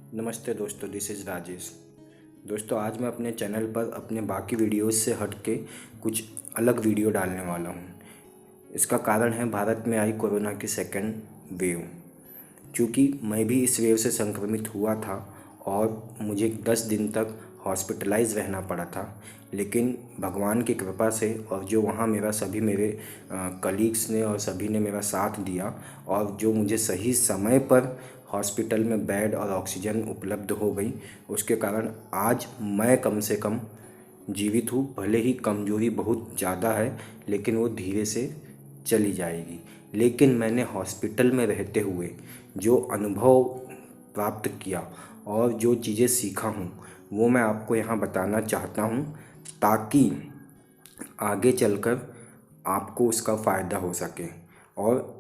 नमस्ते दोस्तों, this is Rajesh. दोस्तों, आज मैं अपने चैनल पर अपने बाकी वीडियोस से हट के कुछ अलग वीडियो डालने वाला हूँ। इसका कारण है भारत में आई कोरोना की सेकेंड वेव। क्योंकि मैं भी इस वेव से संक्रमित हुआ था और मुझे 10 दिन तक हॉस्पिटलाइज रहना पड़ा था, लेकिन भगवान की कृपा से और जो वहाँ मेरे कलीग्स ने और सभी ने मेरा साथ दिया और जो मुझे सही समय पर हॉस्पिटल में बेड और ऑक्सीजन उपलब्ध हो गई, उसके कारण आज मैं कम से कम जीवित हूँ। भले ही कमज़ोरी बहुत ज़्यादा है, लेकिन वो धीरे से चली जाएगी। लेकिन मैंने हॉस्पिटल में रहते हुए जो अनुभव प्राप्त किया और जो चीज़ें सीखा हूँ, वो मैं आपको यहाँ बताना चाहता हूँ, ताकि आगे चलकर आपको उसका फ़ायदा हो सके और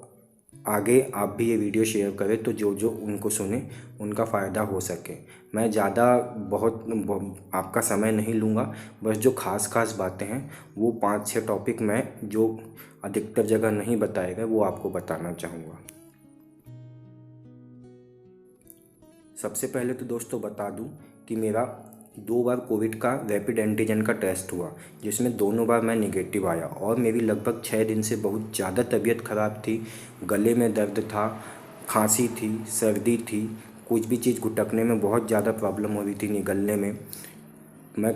आगे आप भी ये वीडियो शेयर करें तो जो जो उनको सुने उनका फ़ायदा हो सके। मैं ज़्यादा आपका समय नहीं लूँगा। बस जो ख़ास बातें हैं वो 5-6 टॉपिक मैं जो अधिकतर जगह नहीं बताए गए वो आपको बताना चाहूँगा। सबसे पहले तो दोस्तों बता दूं कि मेरा 2 बार कोविड का रैपिड एंटीजन का टेस्ट हुआ, जिसमें दोनों बार मैं नेगेटिव आया और मेरी लगभग 6 दिन से बहुत ज़्यादा तबीयत ख़राब थी। गले में दर्द था, खांसी थी, सर्दी थी, कुछ भी चीज़ घुटकने में बहुत ज़्यादा प्रॉब्लम हो रही थी, निगलने में। मैं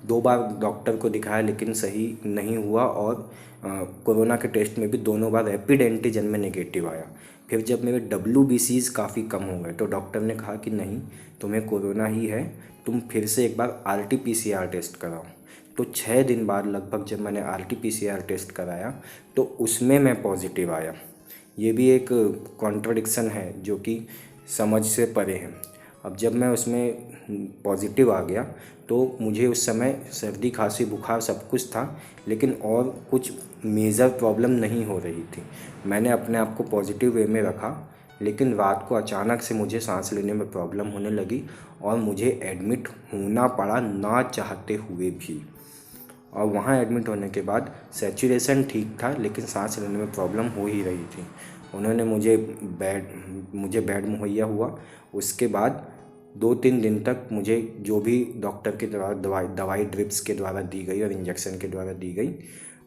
2 बार डॉक्टर को दिखाया लेकिन सही नहीं हुआ और कोरोना के टेस्ट में भी दोनों बार रैपिड एंटीजन में नेगेटिव आया। फिर जब मेरे WBCs काफ़ी कम हो गए तो डॉक्टर ने कहा कि नहीं, तुम्हें कोरोना ही है, तुम फिर से एक बार RT-PCR टेस्ट कराओ। तो 6 दिन बाद लगभग जब मैंने RT-PCR टेस्ट कराया तो उसमें मैं पॉजिटिव आया। ये भी एक कॉन्ट्रडिक्शन है जो कि समझ से परे है। अब जब मैं उसमें पॉजिटिव आ गया तो मुझे उस समय सर्दी खांसी बुखार सब कुछ था, लेकिन और कुछ मेजर प्रॉब्लम नहीं हो रही थी। मैंने अपने आप को पॉजिटिव वे में रखा, लेकिन रात को अचानक से मुझे सांस लेने में प्रॉब्लम होने लगी और मुझे एडमिट होना पड़ा ना चाहते हुए भी। और वहाँ एडमिट होने के बाद सैचुरेशन ठीक था, लेकिन सांस लेने में प्रॉब्लम हो ही रही थी। उन्होंने मुझे बेड मुहैया हुआ। उसके बाद 2-3 दिन तक मुझे जो भी डॉक्टर के द्वारा दवाई ड्रिप्स के द्वारा दी गई और इंजेक्शन के द्वारा दी गई।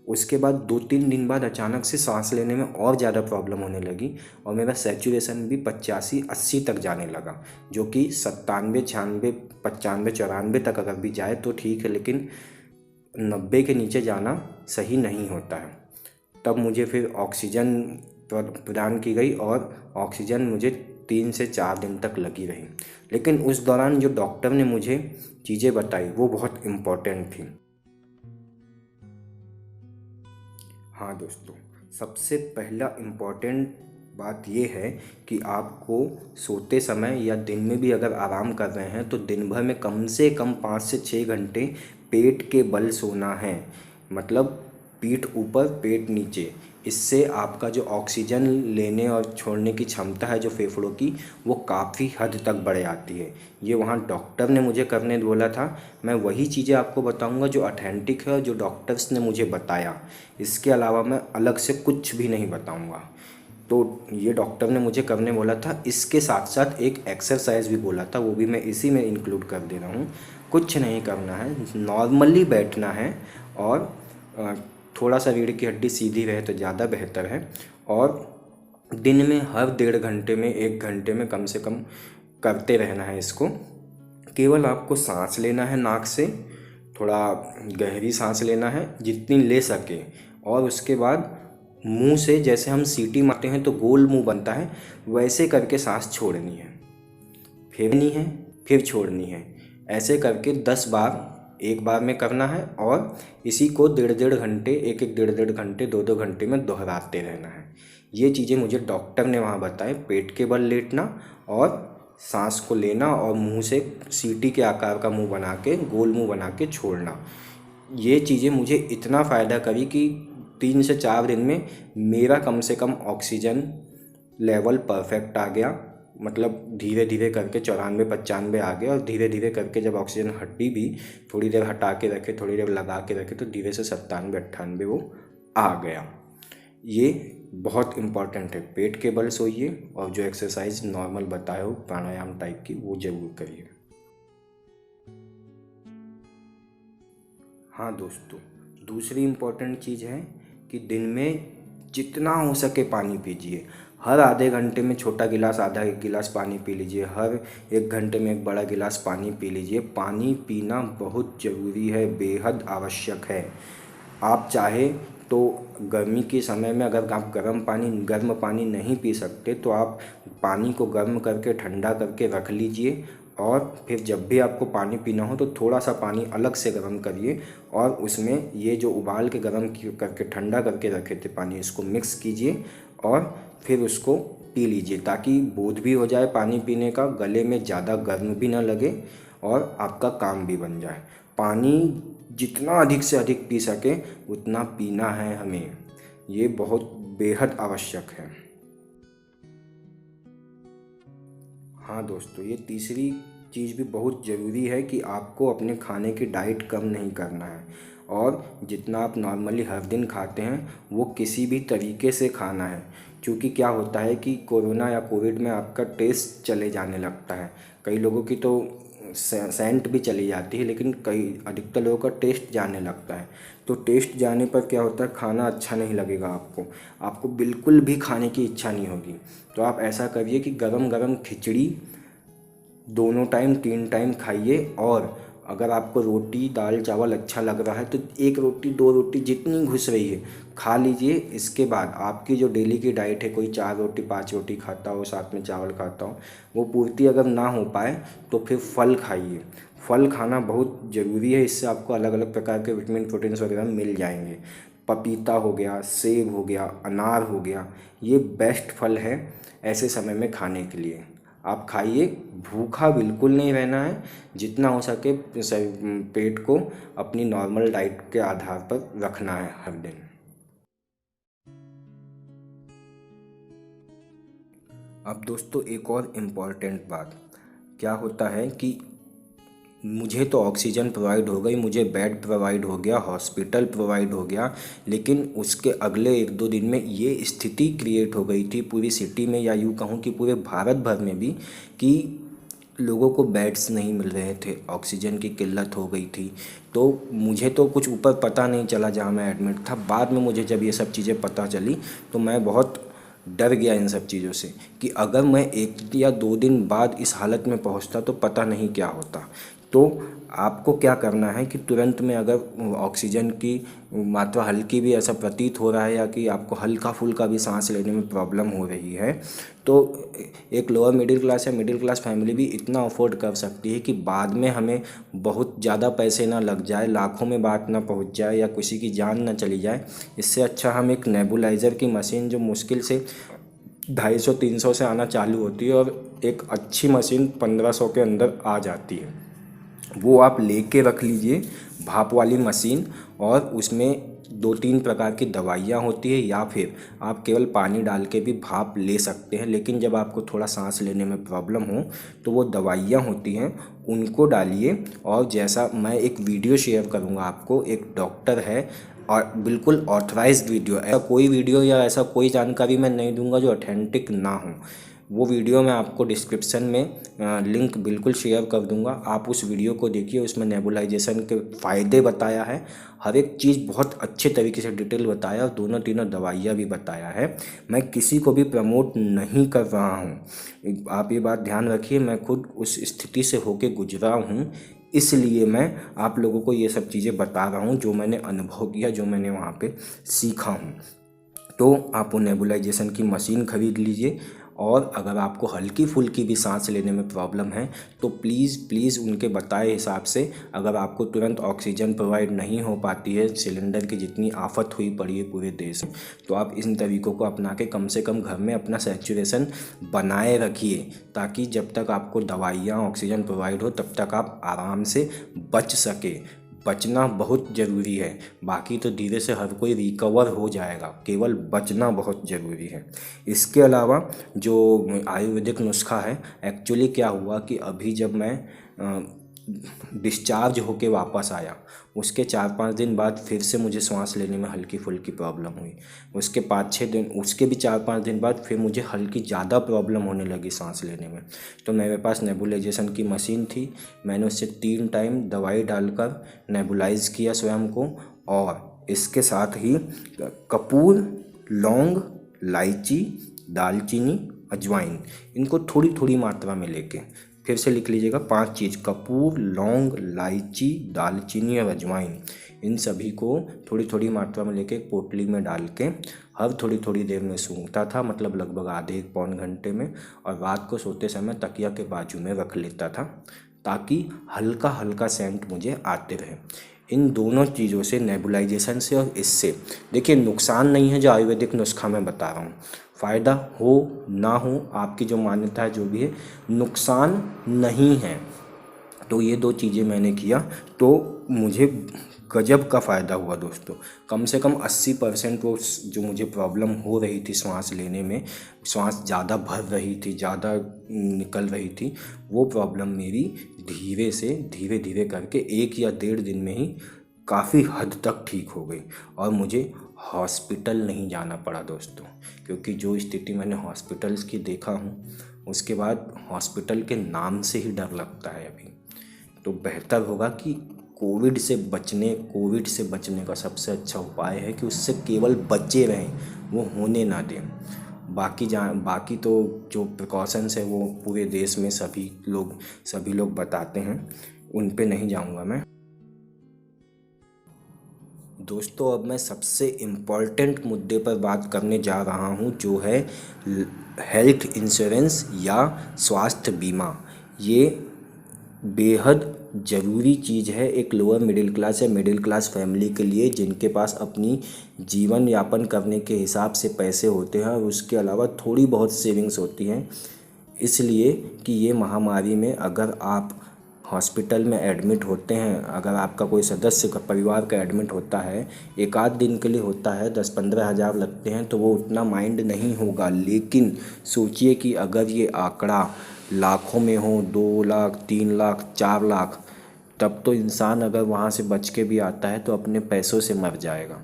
उसके बाद 2-3 दिन बाद अचानक से सांस लेने में और ज़्यादा प्रॉब्लम होने लगी और मेरा सैचुरेशन भी 85-80 तक जाने लगा, जो कि 97-96 95-94 तक अगर भी जाए तो ठीक है, लेकिन 90 के नीचे जाना सही नहीं होता है। तब मुझे फिर ऑक्सीजन प्रदान की गई और ऑक्सीजन मुझे 3 से 4 दिन तक लगी रही। लेकिन उस दौरान जो डॉक्टर ने मुझे चीज़ें बताई वो बहुत इम्पोर्टेंट थी। हाँ दोस्तों, सबसे पहला इम्पोर्टेंट बात ये है कि आपको सोते समय या दिन में भी अगर आराम कर रहे हैं तो दिन भर में कम से कम 5 से 6 घंटे पेट के बल सोना है। मतलब पीठ ऊपर पेट नीचे। इससे आपका जो ऑक्सीजन लेने और छोड़ने की क्षमता है जो फेफड़ों की, वो काफ़ी हद तक बढ़ जाती है। ये वहाँ डॉक्टर ने मुझे करने बोला था। मैं वही चीज़ें आपको बताऊंगा जो ऑथेंटिक है और जो डॉक्टर्स ने मुझे बताया। इसके अलावा मैं अलग से कुछ भी नहीं बताऊंगा। तो ये डॉक्टर ने मुझे करने बोला था। इसके साथ साथ एक एक्सरसाइज भी बोला था, वो भी मैं इसी में इंक्लूड कर दे रहा हूँ। कुछ नहीं करना है, नॉर्मली बैठना है और थोड़ा सा रीढ़ की हड्डी सीधी रहे तो ज़्यादा बेहतर है। और दिन में हर 1.5 घंटे में 1 घंटे में कम से कम करते रहना है इसको। केवल आपको सांस लेना है नाक से, थोड़ा गहरी सांस लेना है जितनी ले सके, और उसके बाद मुंह से जैसे हम सीटी मारते हैं तो गोल मुंह बनता है, वैसे करके सांस छोड़नी है, फेरनी है, फिर छोड़नी है। ऐसे करके 10 बार एक बार में करना है और इसी को 1.5 घंटे, 1-1 1.5 घंटे, 2-2 घंटे में दोहराते रहना है। ये चीज़ें मुझे डॉक्टर ने वहाँ बताए। पेट के बल लेटना और सांस को लेना और मुंह से सीटी के आकार का मुंह बना के, गोल मुंह बना के छोड़ना। ये चीज़ें मुझे इतना फ़ायदा करी कि 3 से 4 दिन में मेरा कम से कम ऑक्सीजन लेवल परफेक्ट आ गया। मतलब धीरे धीरे करके 94-95 आ गया और धीरे धीरे करके जब ऑक्सीजन हटी भी, थोड़ी देर हटा के रखे, थोड़ी देर लगा के रखे, तो धीरे से 97-98 वो आ गया। ये बहुत इम्पॉर्टेंट है। पेट के बल सोइए और जो एक्सरसाइज नॉर्मल बताए हो प्राणायाम टाइप की वो ज़रूर करिए। हाँ दोस्तों, दूसरी इम्पोर्टेंट चीज़ है कि दिन में जितना हो सके पानी पीजिए। हर आधे घंटे में छोटा गिलास आधा एक गिलास पानी पी लीजिए, हर एक घंटे में एक बड़ा गिलास पानी पी लीजिए। पानी पीना बहुत ज़रूरी है, बेहद आवश्यक है। आप चाहे तो गर्मी के समय में अगर आप गर्म पानी नहीं पी सकते तो आप पानी को गर्म करके ठंडा करके रख लीजिए, और फिर जब भी आपको पानी पीना हो तो थोड़ा सा पानी अलग से गर्म करिए और उसमें ये जो उबाल के करके ठंडा करके रखे थे पानी, इसको मिक्स कीजिए और फिर उसको पी लीजिए, ताकि बोध भी हो जाए पानी पीने का, गले में ज़्यादा गर्म भी ना लगे और आपका काम भी बन जाए। पानी जितना अधिक से अधिक पी सके उतना पीना है हमें, ये बहुत बेहद आवश्यक है। हाँ दोस्तों, ये तीसरी चीज़ भी बहुत ज़रूरी है कि आपको अपने खाने की डाइट कम नहीं करना है, और जितना आप नॉर्मली हर दिन खाते हैं वो किसी भी तरीके से खाना है। क्योंकि क्या होता है कि कोरोना या कोविड में आपका टेस्ट चले जाने लगता है, कई लोगों की तो सेंट भी चली जाती है, लेकिन अधिकतर लोगों का टेस्ट जाने लगता है। तो टेस्ट जाने पर क्या होता है, खाना अच्छा नहीं लगेगा आपको, आपको बिल्कुल भी खाने की इच्छा नहीं होगी। तो आप ऐसा करिए कि गरम गरम खिचड़ी दोनों टाइम 3 टाइम खाइए, और अगर आपको रोटी दाल चावल अच्छा लग रहा है तो 1 रोटी 2 रोटी जितनी घुस रही है खा लीजिए। इसके बाद आपकी जो डेली की डाइट है, कोई 4 रोटी 5 रोटी खाता हो, साथ में चावल खाता हो, वो पूर्ति अगर ना हो पाए तो फिर फल खाइए। फल खाना बहुत ज़रूरी है, इससे आपको अलग अलग प्रकार के विटामिन प्रोटीन्स वगैरह मिल जाएंगे। पपीता हो गया, सेब हो गया, अनार हो गया, ये बेस्ट फल है ऐसे समय में खाने के लिए। आप खाइए, भूखा बिल्कुल नहीं रहना है, जितना हो सके पेट को अपनी नॉर्मल डाइट के आधार पर रखना है हर दिन। अब दोस्तों एक और इम्पॉर्टेंट बात, क्या होता है कि मुझे तो ऑक्सीजन प्रोवाइड हो गई, मुझे बेड प्रोवाइड हो गया, हॉस्पिटल प्रोवाइड हो गया, लेकिन उसके अगले 1-2 दिन में ये स्थिति क्रिएट हो गई थी पूरी सिटी में, या यूँ कहूँ कि पूरे भारत भर में भी, कि लोगों को बेड्स नहीं मिल रहे थे, ऑक्सीजन की किल्लत हो गई थी। तो मुझे तो कुछ ऊपर पता नहीं चला जहाँ मैं एडमिट था, बाद में मुझे जब ये सब चीज़ें पता चली तो मैं बहुत डर गया इन सब चीज़ों से, कि अगर मैं 1 या 2 दिन बाद इस हालत में पहुंचता तो पता नहीं क्या होता। तो आपको क्या करना है कि तुरंत में अगर ऑक्सीजन की मात्रा हल्की भी ऐसा प्रतीत हो रहा है, या कि आपको हल्का फुल्का भी सांस लेने में प्रॉब्लम हो रही है, तो एक लोअर मिडिल क्लास या मिडिल क्लास फैमिली भी इतना अफोर्ड कर सकती है कि बाद में हमें बहुत ज़्यादा पैसे ना लग जाए, लाखों में बात ना पहुंच जाए, या किसी की जान ना चली जाए। इससे अच्छा हम एक नेबुलाइज़र की मशीन, जो मुश्किल से 250-300 से आना चालू होती है और एक अच्छी मशीन 1500 के अंदर आ जाती है, वो आप लेके रख लीजिए, भाप वाली मशीन। और उसमें 2-3 प्रकार की दवाइयाँ होती है, या फिर आप केवल पानी डाल के भी भाप ले सकते हैं। लेकिन जब आपको थोड़ा सांस लेने में प्रॉब्लम हो तो वो दवाइयाँ होती हैं, उनको डालिए। और जैसा मैं एक वीडियो शेयर करूँगा आपको, एक डॉक्टर है, और बिल्कुल ऑथराइज्ड वीडियो, ऐसा कोई वीडियो या ऐसा कोई जानकारी मैं नहीं दूंगा जो ऑथेंटिक ना हो। वो वीडियो मैं आपको डिस्क्रिप्शन में लिंक बिल्कुल शेयर कर दूंगा, आप उस वीडियो को देखिए। उसमें नेबुलाइजेशन के फ़ायदे बताया है, हर एक चीज़ बहुत अच्छे तरीके से डिटेल बताया, और दोनों तीनों दवाइयाँ भी बताया है। मैं किसी को भी प्रमोट नहीं कर रहा हूँ, आप ये बात ध्यान रखिए, मैं खुद उस स्थिति से होके गुजरा हूँ, इसलिए मैं आप लोगों को ये सब चीज़ें बता रहा हूँ जो मैंने अनुभव किया, जो मैंने वहाँ पे सीखा हूँ। तो आप वो नेबुलाइजेशन की मशीन ख़रीद लीजिए। और अगर आपको हल्की फुल्की भी सांस लेने में प्रॉब्लम है तो प्लीज़ उनके बताए हिसाब से, अगर आपको तुरंत ऑक्सीजन प्रोवाइड नहीं हो पाती है, सिलेंडर की जितनी आफत हुई पड़ी है पूरे देश में, तो आप इन तरीक़ों को अपना के कम से कम घर में अपना सैचुरेशन बनाए रखिए, ताकि जब तक आपको दवाइयाँ ऑक्सीजन प्रोवाइड हो तब तक आप आराम से बच सके। बचना बहुत ज़रूरी है, बाकी तो धीरे से हर कोई रिकवर हो जाएगा, केवल बचना बहुत ज़रूरी है। इसके अलावा जो आयुर्वेदिक नुस्खा है, एक्चुअली क्या हुआ कि अभी जब मैं डिस्चार्ज होके वापस आया, उसके 4-5 दिन बाद फिर से मुझे सांस लेने में हल्की फुल्की प्रॉब्लम हुई। उसके 5-6 दिन, उसके भी 4-5 दिन बाद फिर मुझे हल्की ज़्यादा प्रॉब्लम होने लगी सांस लेने में। तो मेरे पास नेबुलाइजेशन की मशीन थी, मैंने उससे 3 टाइम दवाई डालकर नेबुलाइज किया स्वयं को। और इसके साथ ही कपूर, लौंग, इलायची, दालचीनी, अजवाइन, इनको थोड़ी थोड़ी मात्रा में लेके, फिर से लिख लीजिएगा 5 चीज़: कपूर, लौंग, इलायची, दालचीनी और अजवाइन, इन सभी को थोड़ी थोड़ी मात्रा में लेके एक पोटली में डाल के हर थोड़ी थोड़ी देर में सूंघता था, मतलब लगभग आधे 1 पौन घंटे में, और रात को सोते समय तकिया के बाजू में रख लेता था ताकि हल्का हल्का सेंट मुझे आते रहे। इन दोनों चीज़ों से, नेबुलाइजेशन से और इससे, देखिए नुकसान नहीं है जो आयुर्वेदिक नुस्खा मैं बता रहा हूँ, फ़ायदा हो ना हो आपकी जो मान्यता है जो भी है, नुकसान नहीं है। तो ये 2 चीज़ें मैंने किया तो मुझे गजब का फ़ायदा हुआ दोस्तों। कम से कम 80% वो जो मुझे प्रॉब्लम हो रही थी सांस लेने में, सांस ज़्यादा भर रही थी, ज़्यादा निकल रही थी, वो प्रॉब्लम मेरी धीरे से धीरे धीरे करके 1 या 1.5 दिन में ही काफ़ी हद तक ठीक हो गई और मुझे हॉस्पिटल नहीं जाना पड़ा दोस्तों। क्योंकि जो स्थिति मैंने हॉस्पिटल्स की देखा हूँ, उसके बाद हॉस्पिटल के नाम से ही डर लगता है अभी। तो बेहतर होगा कि कोविड से बचने का सबसे अच्छा उपाय है कि उससे केवल बचे रहें, वो होने ना दें। बाकी तो जो प्रिकॉशंस है वो पूरे देश में सभी लोग बताते हैं, उन पे नहीं जाऊंगा मैं दोस्तों। अब मैं सबसे इम्पॉर्टेंट मुद्दे पर बात करने जा रहा हूँ, जो है हेल्थ इंश्योरेंस या स्वास्थ्य बीमा। ये बेहद ज़रूरी चीज़ है एक लोअर मिडिल क्लास या मिडिल क्लास फैमिली के लिए, जिनके पास अपनी जीवन यापन करने के हिसाब से पैसे होते हैं और उसके अलावा थोड़ी बहुत सेविंग्स होती हैं। इसलिए कि ये महामारी में अगर आप हॉस्पिटल में एडमिट होते हैं, अगर आपका कोई सदस्य का परिवार का एडमिट होता है, 1 आध दिन के लिए होता है, 10-15 हज़ार लगते हैं, तो वो उतना माइंड नहीं होगा। लेकिन सोचिए कि अगर ये आंकड़ा लाखों में हो, 2 लाख, 3 लाख, 4 लाख, तब तो इंसान अगर वहाँ से बच के भी आता है तो अपने पैसों से मर जाएगा।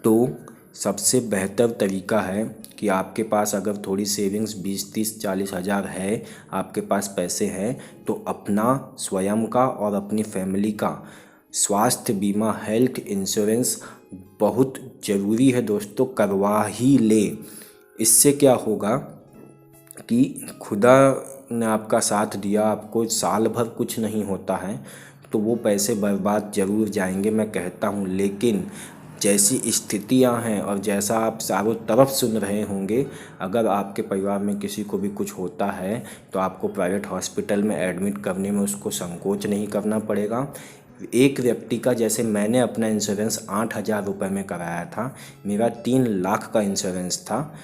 तो सबसे बेहतर तरीका है कि आपके पास अगर थोड़ी सेविंग्स 20-30-40 हज़ार है, आपके पास पैसे हैं, तो अपना स्वयं का और अपनी फैमिली का स्वास्थ्य बीमा, हेल्थ इंश्योरेंस बहुत ज़रूरी है दोस्तों, करवा ही ले। इससे क्या होगा कि खुदा ने आपका साथ दिया, आपको साल भर कुछ नहीं होता है तो वो पैसे बर्बाद ज़रूर जाएंगे, मैं कहता हूँ। लेकिन जैसी स्थितियाँ हैं और जैसा आप चारों तरफ सुन रहे होंगे, अगर आपके परिवार में किसी को भी कुछ होता है तो आपको प्राइवेट हॉस्पिटल में एडमिट करने में उसको संकोच नहीं करना पड़ेगा। एक व्यक्ति का, जैसे मैंने अपना इंश्योरेंस 8,000 रुपये में कराया था, मेरा 3 लाख का इंश्योरेंस था।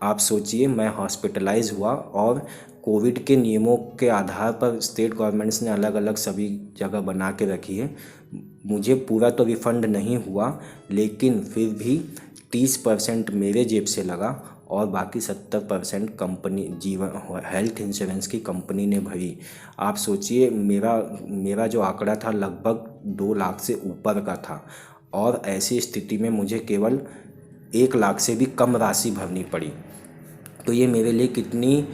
आप सोचिए, मैं हॉस्पिटलाइज हुआ और कोविड के नियमों के आधार पर स्टेट गवर्नमेंट्स ने अलग अलग सभी जगह बना के रखी है। मुझे पूरा तो रिफ़ंड नहीं हुआ, लेकिन फिर भी 30% मेरे जेब से लगा और बाकी 70% कंपनी जीवन हेल्थ इंश्योरेंस की कंपनी ने भरी। आप सोचिए, मेरा जो आंकड़ा था लगभग 2 लाख से ऊपर का था और ऐसी स्थिति में मुझे केवल 1 लाख से भी कम राशि भरनी पड़ी। तो ये मेरे लिए कितनी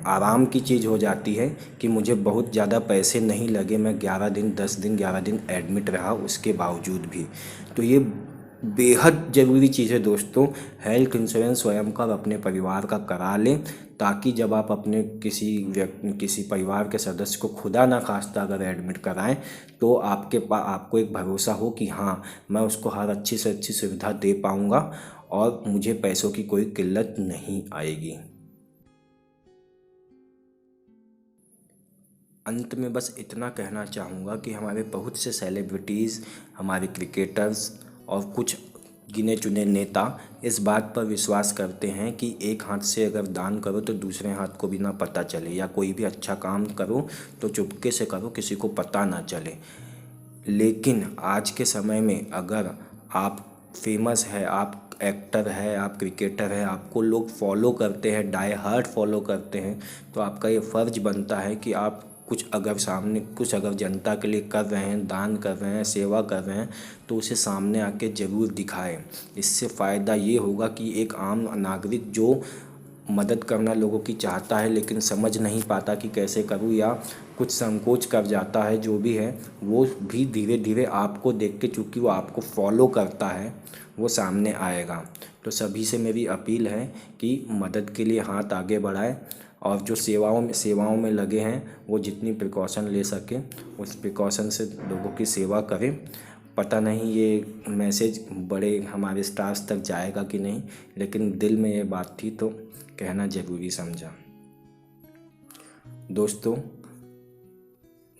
आराम की चीज़ हो जाती है कि मुझे बहुत ज़्यादा पैसे नहीं लगे। मैं 11 दिन एडमिट रहा उसके बावजूद भी। तो ये बेहद ज़रूरी चीज़ है दोस्तों, हेल्थ इंश्योरेंस स्वयं का और अपने परिवार का करा लें, ताकि जब आप अपने किसी परिवार के सदस्य को खुदा ना खास्ता अगर एडमिट कराएं तो आपको एक भरोसा हो कि हाँ, मैं उसको हर अच्छी से अच्छी सुविधा दे पाऊँगा और मुझे पैसों की कोई किल्लत नहीं आएगी। अंत में बस इतना कहना चाहूँगा कि हमारे बहुत से सेलिब्रिटीज़, हमारे क्रिकेटर्स और कुछ गिने चुने नेता इस बात पर विश्वास करते हैं कि एक हाथ से अगर दान करो तो दूसरे हाथ को भी ना पता चले, या कोई भी अच्छा काम करो तो चुपके से करो, किसी को पता ना चले। लेकिन आज के समय में अगर आप फेमस है, आप एक्टर है, आप क्रिकेटर है, आपको लोग फॉलो करते हैं, डाई हार्ट फॉलो करते हैं, तो आपका ये फ़र्ज़ बनता है कि आप कुछ अगर जनता के लिए कर रहे हैं, दान कर रहे हैं, सेवा कर रहे हैं, तो उसे सामने आके ज़रूर दिखाएं। इससे फ़ायदा ये होगा कि एक आम नागरिक जो मदद करना लोगों की चाहता है लेकिन समझ नहीं पाता कि कैसे करूं, या कुछ संकोच कर जाता है, जो भी है वो भी धीरे धीरे आपको देख के, चूँकि वो आपको फॉलो करता है, वो सामने आएगा। तो सभी से मेरी अपील है कि मदद के लिए हाथ आगे बढ़ाएं, और जो सेवाओं में लगे हैं वो जितनी प्रिकॉशन ले सकें उस प्रिकॉशन से लोगों की सेवा करें। पता नहीं ये मैसेज बड़े हमारे स्टार्स तक जाएगा कि नहीं, लेकिन दिल में ये बात थी तो कहना ज़रूरी समझा। दोस्तों,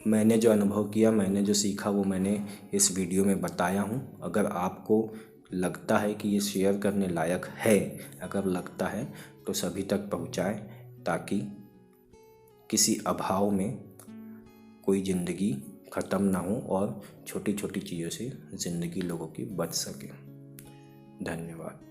मैंने जो अनुभव किया, मैंने जो सीखा, वो मैंने इस वीडियो में बताया हूँ। अगर आपको लगता है कि ये शेयर करने लायक है, अगर लगता है तो सभी तक पहुँचाएं, ताकि किसी अभाव में कोई ज़िंदगी ख़त्म ना हो और छोटी छोटी चीज़ों से ज़िंदगी लोगों की बच सके। धन्यवाद।